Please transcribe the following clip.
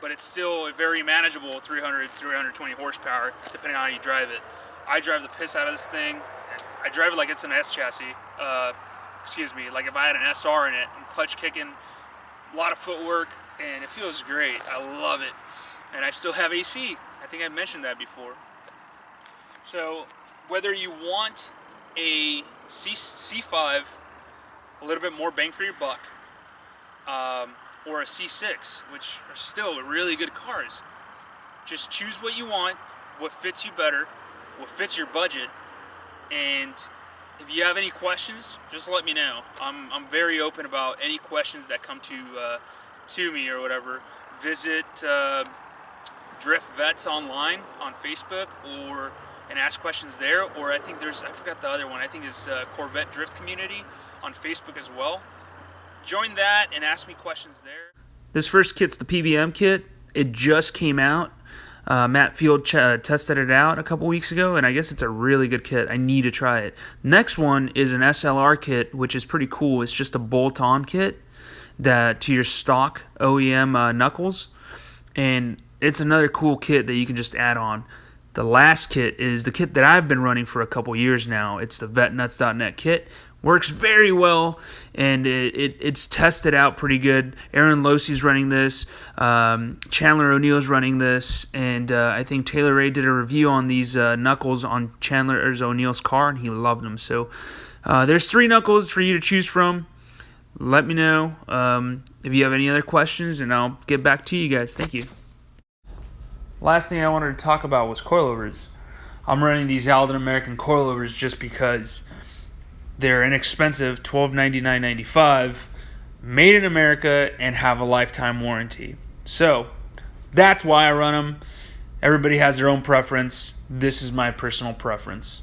but it's still very manageable, 300, 320 horsepower, depending on how you drive it. I drive the piss out of this thing. I drive it like it's an S chassis. Like if I had an SR in it. I'm clutch kicking, a lot of footwork, and it feels great. I love it. And I still have AC. I think I mentioned that before. So whether you want a C5, a little bit more bang for your buck, or a C6, which are still really good cars, just choose what you want, what fits you better, what fits your budget. And if you have any questions, just let me know. I'm very open about any questions that come to me or whatever. Visit Driftvette online on Facebook, and ask questions there. Or I think I forgot the other one. I think it's Corvette Drift Community on Facebook as well. Join that and ask me questions there. This first kit's the PBM kit. It just came out. Matt Field tested it out a couple weeks ago, and I guess it's a really good kit. I need to try it. Next one is an SLR kit, which is pretty cool. It's just a bolt-on kit to your stock OEM knuckles, and it's another cool kit that you can just add on. The last kit is the kit that I've been running for a couple years now. It's the VetNuts.net kit. Works very well, and it's tested out pretty good. Aaron Losey's running this. Chandler O'Neill's running this. And I think Taylor Ray did a review on these knuckles on Chandler O'Neill's car, and he loved them. So there's 3 knuckles for you to choose from. Let me know if you have any other questions, and I'll get back to you guys. Thank you. Last thing I wanted to talk about was coilovers. I'm running these Alden American coilovers just because they're inexpensive, $1299.95, made in America, and have a lifetime warranty. So that's why I run them. Everybody has their own preference. This is my personal preference.